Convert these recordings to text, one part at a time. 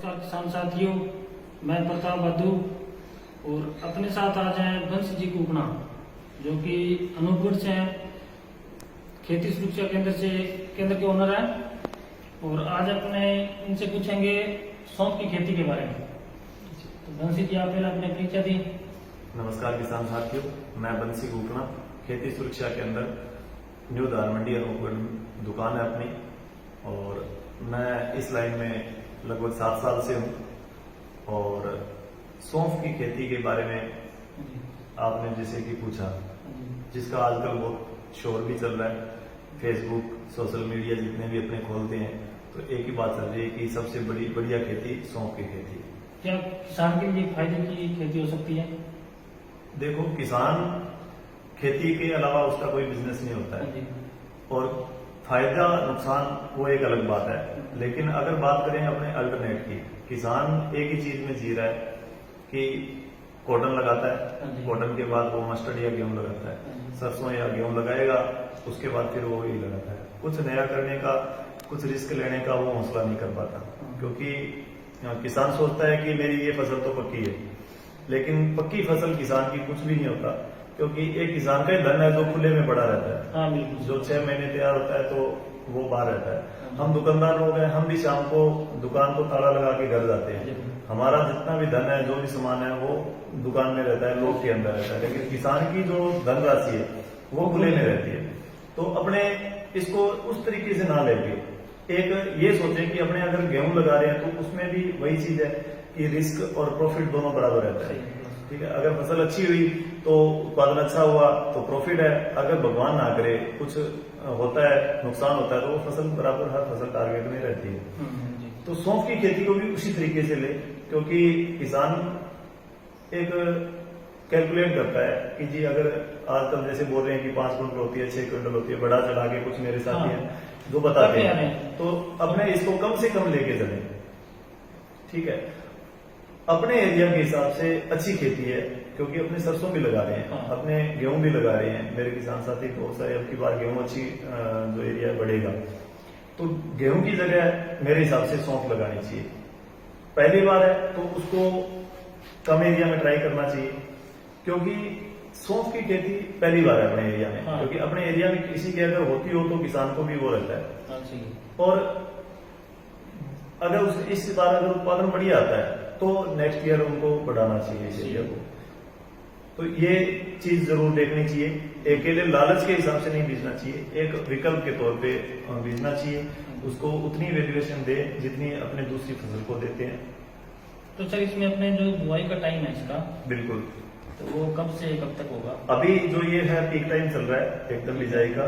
नमस्कार किसान साथियों, मैं प्रताप बद्दू और अपने साथ आज हैं बंसी जी कुकना जो कि अनूपगढ़ से हैं, खेती सुरक्षा केंद्र के ओनर हैं। और आज अपने इनसे पूछेंगे सौंफ की खेती के बारे में। तो बंसी जी, आप पहले अपने परिचय दी। नमस्कार किसान साथियों, मैं बंसी कुकना, खेती सुरक्षा के अंदर न्यू दार मंडी अनूपगढ़ दुकान है अपनी, और मैं इस लाइन में लगभग 7 साल से हूँ। और सौंफ की खेती के बारे में आपने जैसे कि पूछा, जिसका आजकल बहुत शोर भी चल रहा है, फेसबुक सोशल मीडिया जितने भी अपने खोलते हैं तो एक ही बात चल रही है कि सबसे बढ़िया खेती सौंफ की खेती है। क्या किसान के लिए फायदे की खेती हो सकती है? देखो, किसान खेती के अलावा उसका कोई बिजनेस नहीं होता है, और फायदा नुकसान वो एक अलग बात है। लेकिन अगर बात करें अपने अल्टरनेट की, किसान एक ही चीज में जी रहा है कि कॉटन लगाता है, कॉटन के बाद वो मस्टर्ड या गेहूं लगाता है, सरसों या गेहूं लगाएगा, उसके बाद फिर वो ही लगाता है। कुछ नया करने का, कुछ रिस्क लेने का वो हौसला नहीं कर पाता, क्योंकि किसान सोचता है कि मेरी ये फसल तो पक्की है, लेकिन पक्की फसल किसान की कुछ भी नहीं होता, क्योंकि एक किसान का ही धन है जो खुले में पड़ा रहता है। जो 6 महीने तैयार होता है तो वो बाहर रहता है। हम दुकानदार लोग हैं, हम भी शाम को दुकान को ताला लगा के घर जाते हैं। हमारा जितना भी धन है, जो भी सामान है, वो दुकान में रहता है, लोग के अंदर रहता है। लेकिन किसान की जो धनराशि है वो खुले में रहती है। तो अपने इसको उस तरीके से ना लेके एक ये सोचे कि अपने अगर गेहूं लगा रहे हैं तो उसमें भी वही चीज है कि रिस्क और प्रॉफिट दोनों बराबर रहता है। ठीक है, अगर फसल अच्छी हुई तो उत्पादन अच्छा हुआ तो प्रॉफिट है, अगर भगवान ना करे कुछ होता है, नुकसान होता है, तो वो फसल बराबर हर फसल टारगेट में रहती है। तो सौंफ की खेती को भी उसी तरीके से ले, क्योंकि किसान एक कैलकुलेट करता है कि जी अगर आजकल जैसे बोल रहे हैं कि 5 क्विंटल होती है, 6 क्विंटल होती है, बढ़ा चढ़ा के कुछ मेरे साथी हैं जो बताते हैं, तो अपने इसको कम से कम लेके चले। ठीक है, अपने एरिया के हिसाब से अच्छी खेती है, क्योंकि अपने सरसों भी लगा रहे हैं, अपने गेहूं भी लगा रहे हैं मेरे किसान साथी बहुत सारे। अब की बार गेहूं अच्छी जो एरिया बढ़ेगा, तो गेहूं की जगह मेरे हिसाब से सौंफ लगानी चाहिए। पहली बार है तो उसको कम एरिया में ट्राई करना चाहिए, क्योंकि सौंफ की खेती पहली बार है अपने एरिया में। क्योंकि अपने एरिया में किसी के अगर होती हो तो किसान को भी वो रहता है, और अगर इस बार अगर उत्पादन बढ़िया आता है तो नेक्स्ट ईयर उनको बढ़ाना चाहिए इस एरिया को। तो ये चीज जरूर देखनी चाहिए। अकेले लालच के हिसाब से नहीं बीजना चाहिए, एक विकल्प के तौर पे बीजना चाहिए। उसको उतनी वैल्यूएशन दे जितनी अपने दूसरी फसल को देते हैं। तो सर, इसमें अपने जो बुआई का टाइम है इसका, बिल्कुल, तो वो कब से कब तक होगा? अभी जो ये है पीक टाइम चल रहा है एकदम बिजाई का,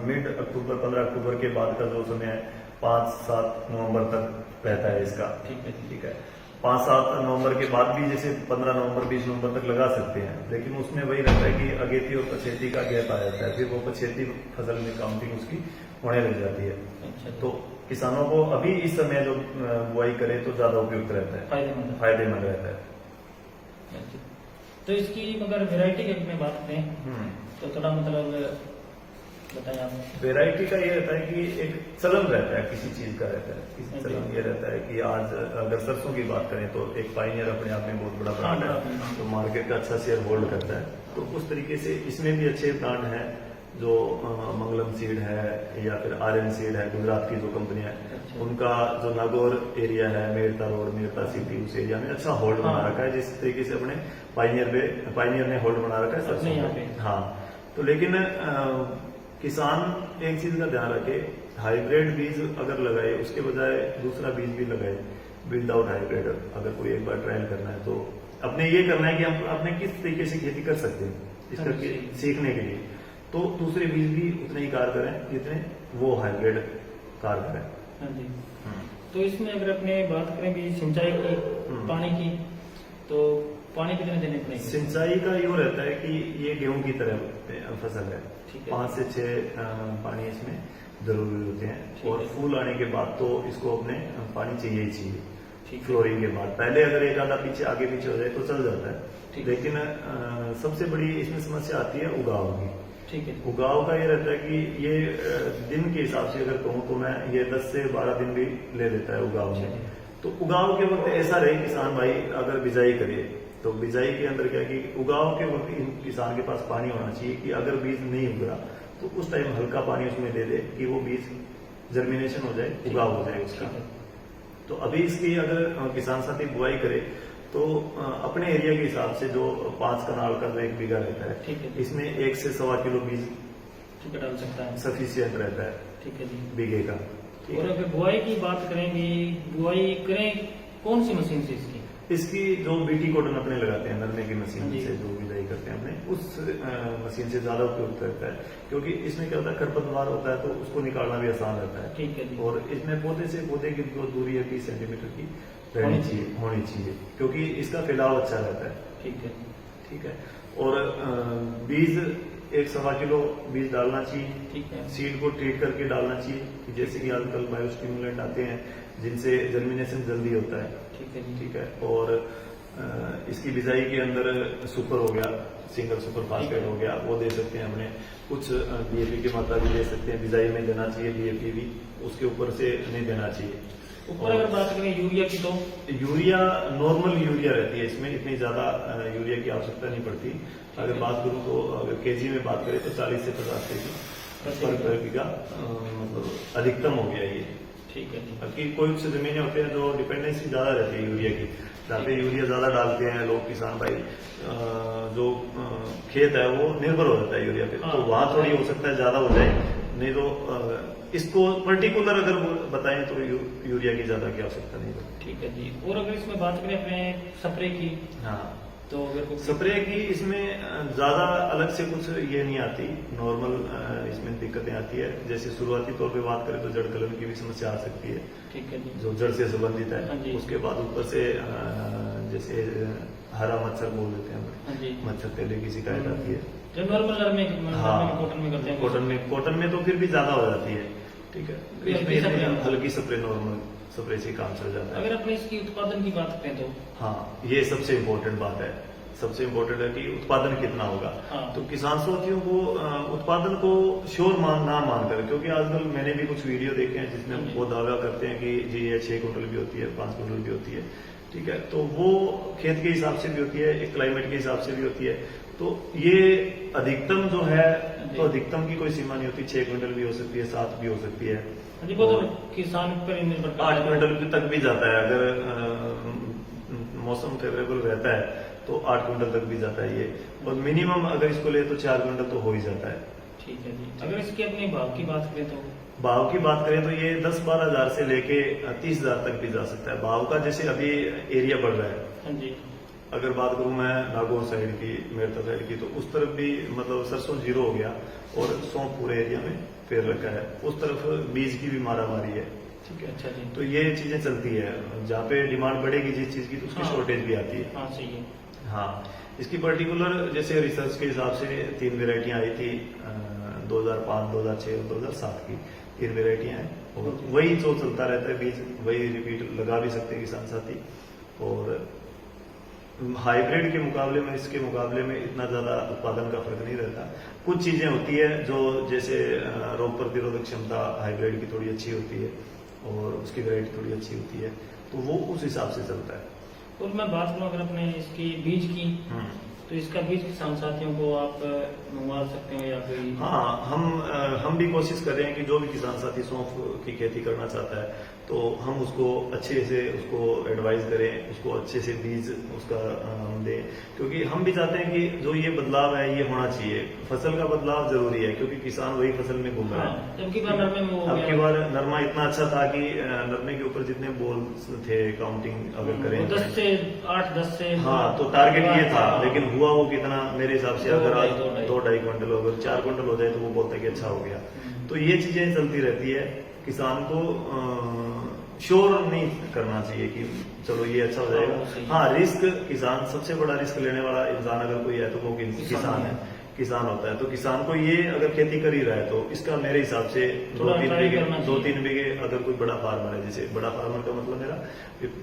मिड अक्टूबर 15 अक्टूबर के बाद का जो समय है 5-7 नवंबर तक रहता है इसका। ठीक है, 5-7 नवंबर के बाद भी जैसे 15 नवंबर 20 नवंबर तक लगा सकते हैं, लेकिन उसमें वही रहता है कि अगेती और पछेती का गैप आ जाता है, फिर वो पछेती फसल में काउंटिंग उसकी होने लग जाती है। तो किसानों को अभी इस समय जो बुआई करे तो ज्यादा उपयुक्त रहता है, फायदेमंद रहता है। तो इसकी अगर वेराइटी की में बात करें तो थोड़ा मतलब बताइए आप। वेराइटी का ये रहता है कि एक चलन रहता है, किसी चीज का रहता है, किसी चलन ये रहता है कि आज अगर सरसों की बात करें तो एक पाइनियर अपने आप में बहुत बड़ा ब्रांड है, तो मार्केट का अच्छा शेयर होल्ड करता है। तो उस तरीके से इसमें भी अच्छे ब्रांड हैं, जो मंगलम सीड है या फिर आर्यन सीड है, गुजरात की जो कंपनी है, उनका जो नागौर एरिया है, मेरता रोड, मेरता सिटी, उस एरिया में अच्छा होल्ड बना रखा है, जिस तरीके से अपने पाइनियर ने होल्ड बना रखा है सरसों पे। हाँ, तो लेकिन किसान एक चीज का ध्यान रखे, हाइब्रिड बीज अगर लगाए उसके बजाय दूसरा बीज भी लगाए विदाउट हाइब्रिड। अगर कोई एक बार ट्रायल करना है तो अपने ये करना है कि हम अपने किस तरीके से खेती कर सकते हैं, इसका सीखने के लिए। तो दूसरे बीज भी उतने ही कारगर हैं जितने वो हाइब्रिड कारगर है। तो इसमें अगर अपने बात करें कि सिंचाई की, पानी की, तो पानी कितने देने पड़ेंगे? सिंचाई का यूँ रहता है कि ये गेहूं की तरह फसल है, 5 से 6 पानी इसमें जरूरी होते हैं, और फूल आने के बाद तो इसको अपने पानी चाहिए ही चाहिए। फ्लोरिंग के बाद पहले अगर एक आधा पीछे आगे पीछे हो जाए तो चल जाता है, लेकिन सबसे बड़ी इसमें समस्या आती है उगाव की। ठीक है, उगाव का ये रहता है कि ये दिन के हिसाब से अगर कहूँ तो मैं ये 10 से 12 दिन भी ले लेता है उगाव में। तो उगाव के वक्त ऐसा रहे किसान भाई अगर बिजाई करे तो बिजाई के अंदर क्या कि उगाव के वक्त किसान के पास पानी होना चाहिए कि अगर बीज नहीं उगा तो उस टाइम हल्का पानी उसमें दे दे कि वो बीज जर्मिनेशन हो जाए, उगाव हो जाए उसका। तो अभी इसकी अगर किसान साथी बुआई करे तो अपने एरिया के हिसाब से जो 5 कनाल का जो 1 बीघा रहता है इसमें 1 से 1.25 किलो बीज डाल सकता है, सफिशियंट रहता है, ठीक है जी, बीघे का। और अगर बुआई की बात करेंगे, बुआई करें कौन सी मशीन से इसकी? इसकी जो बीटी कॉटन अपने लगाते हैं नरमे की मशीन जी। से जो बिजाई करते हैं अपने, उस मशीन से ज्यादा उपयुक्त रहता है, क्योंकि इसमें क्या होता है खरपतवार होता है तो उसको निकालना भी आसान रहता है। ठीक है जी। और इसमें पौधे से पौधे की जो दूरी है 20 सेंटीमीटर की होनी चाहिए, क्योंकि इसका फैलाव अच्छा रहता है। ठीक है, ठीक है। और बीज 1.25 किलो बीज डालना चाहिए। ठीक है। सीड को ट्रीट करके डालना चाहिए कि जैसे कि आजकल बायोस्टिमुलेंट आते हैं जिनसे जर्मिनेशन जल्दी होता है। ठीक है जी। ठीक है। और इसकी बिजाई के अंदर सुपर हो गया, सिंगल सुपर फास्फेट हो गया, वो दे सकते हैं अपने। कुछ डीएपी की मात्रा भी दे सकते हैं, बिजाई में देना चाहिए डीएपी भी, उसके ऊपर से नहीं देना चाहिए। ऊपर अगर बात करें यूरिया की तो यूरिया नॉर्मल यूरिया रहती है, इसमें इतनी ज्यादा यूरिया की आवश्यकता नहीं पड़ती। अगर बात करूं तो अगर केजी में बात करें तो 40 से 50 केजी पर बीघा मतलब अधिकतम हो गया ये। ठीक है जी। बाकी कोई कुछ जमीनें होते हैं जो डिपेंडेंसी ज्यादा रहती है यूरिया की, जहाँ पे यूरिया ज्यादा डालते हैं लोग किसान भाई, जो खेत है वो निर्भर हो जाता है यूरिया पे, तो वहां थोड़ी हो सकता है ज्यादा हो जाए, नहीं तो इसको पर्टिकुलर अगर बताएं तो यूरिया की ज्यादा की आवश्यकता नहीं है। ठीक है जी। और अगर इसमें बात करें अपने स्प्रे की, हाँ तो अगर स्प्रे की इसमें ज्यादा अलग से कुछ ये नहीं आती, नॉर्मल इसमें दिक्कतें आती है। जैसे शुरुआती तौर पे बात करें तो जड़ गलन की भी समस्या आ सकती है, ठीक है जी, जो जड़ से संबंधित हाँ है। जी। उसके बाद ऊपर से जैसे हरा मच्छर बोल देते हैं हाँ जी, मच्छर तेले की शिकायत आती है। जो नॉर्मल हाँ कॉटन में करते हैं, कॉटन में तो फिर भी ज्यादा हो जाती है। ठीक है। हल्की स्प्रे। हल्की स्प्रे नॉर्मल स्प्रे से काम चल जाता है। अगर अपने इसकी उत्पादन की बात करें तो हाँ ये सबसे इम्पोर्टेंट बात है, सबसे इम्पोर्टेंट है कि उत्पादन कितना होगा। हाँ। तो किसान साथियों को उत्पादन को श्योर ना मानकर, क्योंकि आजकल मैंने भी कुछ वीडियो देखे हैं जिसमें वो दावा करते हैं कि जी ये 6 कुंटल भी होती है, 5 कुंटल भी होती है। ठीक है। तो वो खेत के हिसाब से भी होती है, एक क्लाइमेट के हिसाब से भी होती है। तो ये अधिकतम जो है, तो अधिकतम की कोई सीमा नहीं होती, 6 क्विंटल भी हो सकती है, 7 भी हो सकती है। वो तो किसान पर निर्भर करता है। 8 क्विंटल तक भी जाता है, अगर मौसम फेवरेबल रहता है तो 8 क्विंटल तक भी जाता है ये। और मिनिमम अगर इसको ले तो 4 क्विंटल तो हो ही जाता है। ठीक है जी। अगर इसके अपने भाव की बात करें तो भाव की बात करें तो ये 10-12 हजार से लेके 30 हजार तक भी जा सकता है। भाव का जैसे अभी एरिया बढ़ रहा है, हाँ जी, अगर बात करूं मैं नागौर साइड की, मेरठा साइड की, तो उस तरफ भी मतलब सरसों 0 हो गया और सौंफ पूरे एरिया में फेर रखा है। उस तरफ बीज की भी मारामारी है। ठीक है। अच्छा जी। तो ये चीजें चलती है, जहाँ पे डिमांड बढ़ेगी जिस चीज की तो उसकी हाँ। शॉर्टेज भी आती है। हाँ सही है। हाँ इसकी पर्टिकुलर जैसे रिसर्च के हिसाब से 3 वेराइटियां आई थी 2005, 2006 और 2007 की 3 वेराइटियां हैं, और वही जो चलता रहता है बीज, वही रिपीट लगा भी सकते हैं किसान साथी। और हाइब्रिड के मुकाबले में, इसके मुकाबले में इतना ज्यादा उत्पादन का फर्क नहीं रहता। कुछ चीजें होती है जो जैसे रोग प्रतिरोधक क्षमता हाइब्रिड की थोड़ी अच्छी होती है और उसकी वैरायटी थोड़ी अच्छी होती है, तो वो उस हिसाब से चलता है। और मैं बात करूं अगर अपने इसकी बीज की, तो इसका बीज किसान साथियों को आप मंगवा सकते हो या कोई? हाँ हम भी कोशिश कर रहे हैं कि जो भी किसान साथी सौंफ की खेती करना चाहता है तो हम उसको अच्छे से उसको एडवाइस करें, उसको अच्छे से बीज उसका हम दें, क्योंकि हम भी चाहते हैं कि जो ये बदलाव है ये होना चाहिए। फसल का बदलाव जरूरी है क्योंकि किसान वही फसल में घूम रहा है। अब की बार नरमे में हो गया। अब की बार नरमा इतना अच्छा था कि नरमे के ऊपर जितने बोल थे काउंटिंग अगर करें 10 से 8-10 से, हाँ तो टारगेट ये था, लेकिन हुआ वो कितना मेरे हिसाब से अगर आज 2-2.5 क्विंटल अगर 4 क्विंटल हो जाए तो वो बोलता है कि अच्छा हो गया। तो ये चीजें चलती रहती है। किसान को श्योर नहीं करना चाहिए कि चलो ये अच्छा हो जाएगा। हाँ रिस्क, किसान सबसे बड़ा रिस्क लेने वाला इंसान अगर कोई है तो वो किसान है, किसान होता है। तो किसान को ये अगर खेती कर ही रहा है तो इसका मेरे हिसाब से 2-3 बीघे अगर कोई बड़ा फार्मर है, जैसे बड़ा फार्मर का मतलब मेरा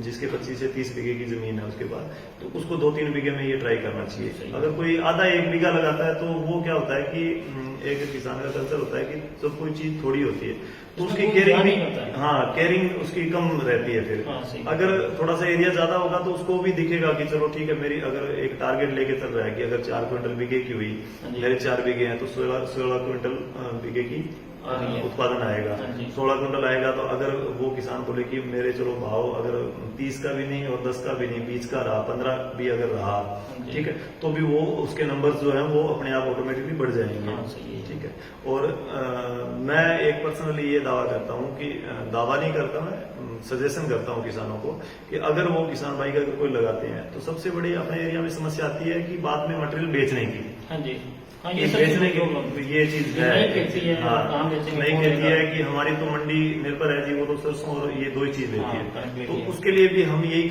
जिसके 25 से 30 बीघे की जमीन है उसके बाद, तो उसको 2-3 बीघे में ये ट्राई करना चाहिए। अगर कोई आधा 1 बीघा लगाता है तो वो क्या होता है कि एक किसान का कल्चर होता है कि जब कोई चीज थोड़ी होती है तो उसकी उसमें केयरिंग ध्यान भी, नहीं होता है। हाँ केयरिंग उसकी कम रहती है फिर। हाँ, सही। अगर थोड़ा सा एरिया ज्यादा होगा तो उसको भी दिखेगा कि चलो ठीक है, मेरी अगर एक टारगेट लेके चल रहा है कि अगर 4 क्विंटल बीघे की हुई, हाँ जी। मेरे 4 बीघे हैं तो 16 क्विंटल बीघे की आ रही है। उत्पादन आएगा। हाँ जी। 16 क्विंटल आएगा तो अगर वो किसान बोले कि मेरे चलो भाव अगर 30 का भी नहीं और 10 का भी नहीं, 20 का रहा, 15 भी अगर रहा, जी। ठीक है, तो भी वो उसके नंबर्स जो है वो अपने आप ऑटोमेटिकली बढ़ जाएंगे। हाँ, सही है। ठीक है। और मैं एक पर्सनली ये दावा करता हूँ कि दावा नहीं करता, मैं सजेशन करता हूँ किसानों को कि अगर वो किसान भाई अगर कोई लगाते हैं तो सबसे बड़ी अपने एरिया में समस्या आती है कि बाद में मटेरियल बेचने की। हाँ जी। हाँ, ये ये सबसे बेचने बड़ी की प्रॉब्लम ये चीज है। नहीं कहती है, हाँ, कहाँ बेचेंगे, नहीं कौन कहती लेगा? है कि हमारी तो मंडी निर्भर है जी, वो तो सरसों और ये 2 ही चीज लेती हाँ, है। करेक्ट तो लेती है। उसके लिए भी हम यही